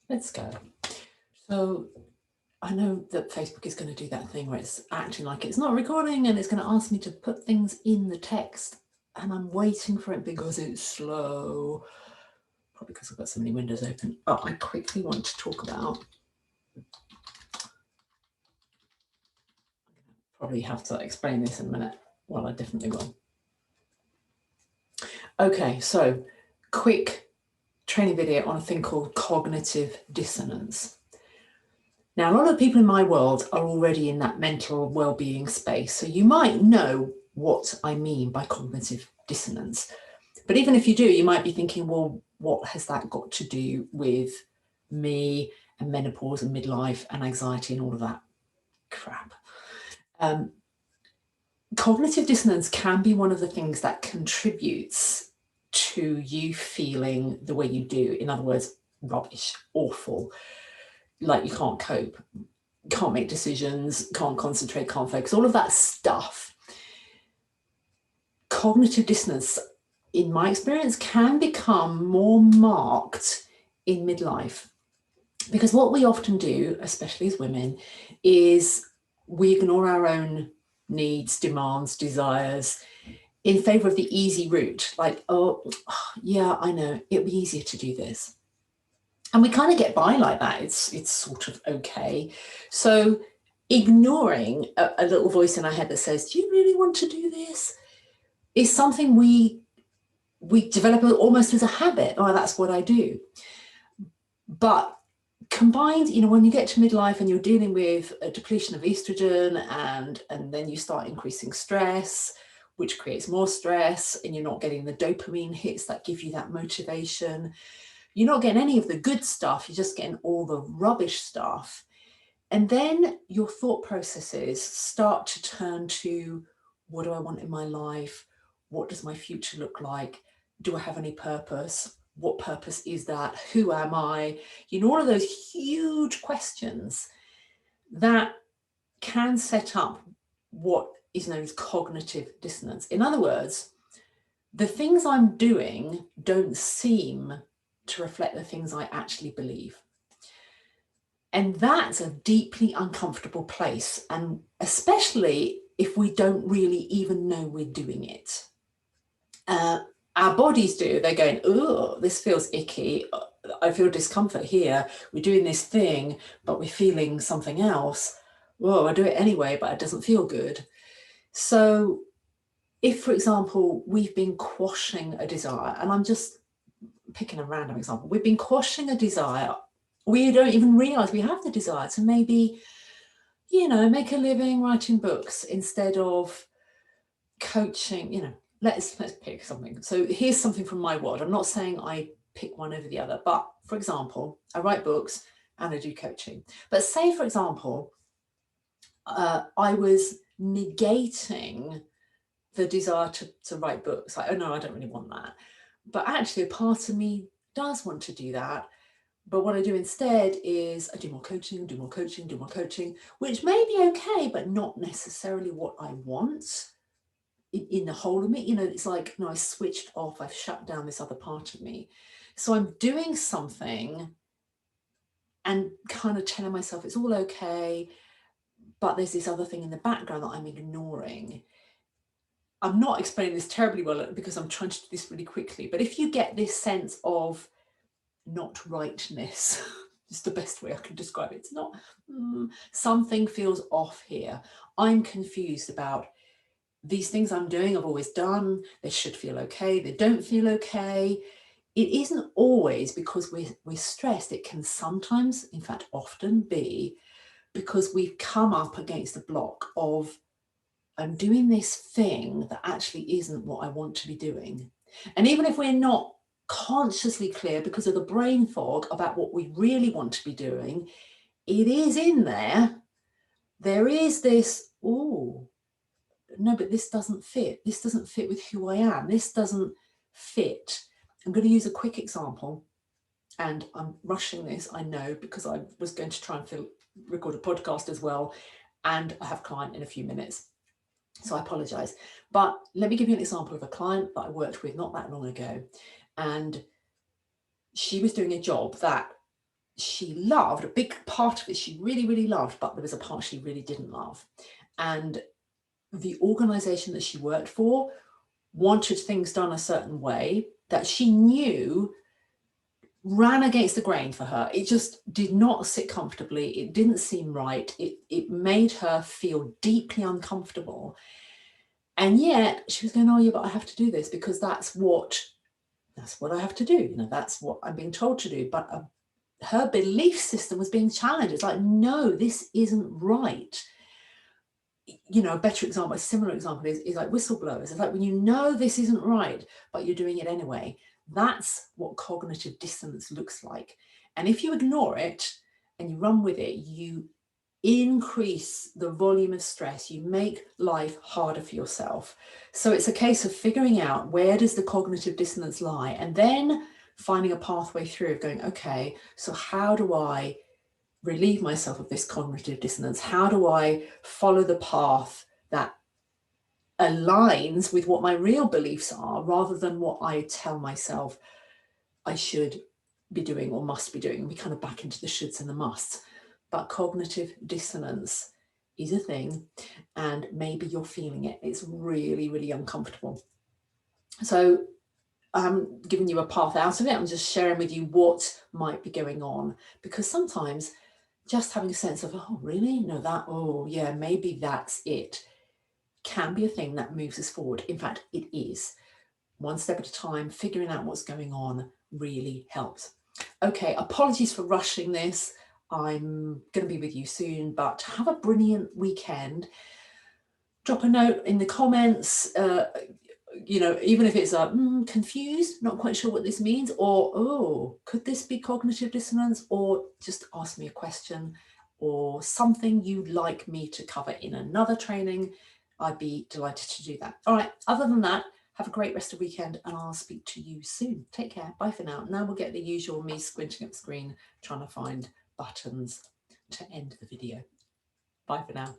Let's go. So I know that Facebook is going to do that thing where it's acting like it's not recording and it's going to ask me to put things in the text, and I'm waiting for it because it's slow. Probably because I've got so many windows open. But I quickly want to talk about, probably have to explain this in a minute. Well, I definitely will. Okay, so quick training video on a thing called cognitive dissonance. Now, a lot of people in my world are already in that mental well-being space, so you might know what I mean by cognitive dissonance. But even if you do, you might be thinking, well, what has that got to do with me and menopause and midlife and anxiety and all of that crap? Cognitive dissonance can be one of the things that contributes to you feeling the way you do. In other words, rubbish, awful, like you can't cope, can't make decisions, can't concentrate, can't focus, all of that stuff. Cognitive dissonance, in my experience, can become more marked in midlife, because what we often do, especially as women, is we ignore our own needs, demands, desires in favor of the easy route. Like, oh, yeah, I know, it'd be easier to do this. And we kind of get by like that. It's sort of okay. So ignoring a little voice in our head that says, do you really want to do this? Is something we develop almost as a habit. Oh, that's what I do. But combined, when you get to midlife and you're dealing with a depletion of estrogen and then you start increasing stress, which creates more stress, and you're not getting the dopamine hits that give you that motivation. You're not getting any of the good stuff. You're just getting all the rubbish stuff. And then your thought processes start to turn to, what do I want in my life? What does my future look like? Do I have any purpose? What purpose is that? Who am I? All of those huge questions that can set up what is known as cognitive dissonance. In other words, the things I'm doing don't seem to reflect the things I actually believe. And that's a deeply uncomfortable place, and especially if we don't really even know we're doing it. Our bodies do. They're going, oh, this feels icky. I feel discomfort here. We're doing this thing, but we're feeling something else. Whoa, I do it anyway, but it doesn't feel good. So if, for example, we've been quashing a desire, and I'm just picking a random example, we've been quashing a desire, we don't even realize we have the desire to maybe, make a living writing books instead of coaching, let's pick something. So here's something from my world. I'm not saying I pick one over the other, but for example, I write books and I do coaching. But say, for example, I was negating the desire to write books. Like, oh no, I don't really want that. But actually a part of me does want to do that. But what I do instead is I do more coaching, do more coaching, do more coaching, which may be okay, but not necessarily what I want in the whole of me. It's like, no, I switched off, I've shut down this other part of me. So I'm doing something and kind of telling myself it's all okay, but there's this other thing in the background that I'm ignoring. I'm not explaining this terribly well because I'm trying to do this really quickly, but if you get this sense of not rightness, it's the best way I can describe it. It's not, something feels off here. I'm confused about these things I'm doing, I've always done, they should feel okay, they don't feel okay. It isn't always because we're stressed. It can sometimes, in fact, often be because we've come up against a block of, I'm doing this thing that actually isn't what I want to be doing. And even if we're not consciously clear because of the brain fog about what we really want to be doing, it is in there. There is this, oh, no, but this doesn't fit. This doesn't fit with who I am. This doesn't fit. I'm going to use a quick example, and I'm rushing this, I know, because I was going to try and record a podcast as well, and I have a client in a few minutes. So I apologize. But let me give you an example of a client that I worked with not that long ago. And she was doing a job that she loved, a big part of it she really, really loved, but there was a part she really didn't love. And the organization that she worked for wanted things done a certain way that she knew ran against the grain for her. It just did not sit comfortably. It didn't seem right. It made her feel deeply uncomfortable. And yet she was going, oh yeah, but I have to do this because that's what I have to do. You know, that's what I'm being told to do. But her belief system was being challenged. It's like, no, this isn't right. You know, a better example, a similar example is like whistleblowers. It's like when you know this isn't right, but you're doing it anyway. That's what cognitive dissonance looks like. And if you ignore it and you run with it, you increase the volume of stress. You make life harder for yourself. So it's a case of figuring out where does the cognitive dissonance lie, and then finding a pathway through of going, okay, so how do I relieve myself of this cognitive dissonance? How do I follow the path that aligns with what my real beliefs are rather than what I tell myself I should be doing or must be doing? We kind of back into the shoulds and the musts. But cognitive dissonance is a thing, and maybe you're feeling it. It's really, really uncomfortable. So I'm giving you a path out of it. I'm just sharing with you what might be going on, because sometimes just having a sense of, oh, really? No, that, oh, yeah, maybe that's it, can be a thing that moves us forward. In fact, it is. One step at a time, figuring out what's going on really helps. Okay, apologies for rushing this. I'm going to be with you soon, but have a brilliant weekend. Drop a note in the comments, you know, even if it's confused, not quite sure what this means, or, oh, could this be cognitive dissonance? Or just ask me a question or something you'd like me to cover in another training. I'd be delighted to do that. All right, other than that, have a great rest of the weekend, and I'll speak to you soon. Take care. Bye for now. Now we'll get the usual me squinting at the screen, trying to find buttons to end the video. Bye for now.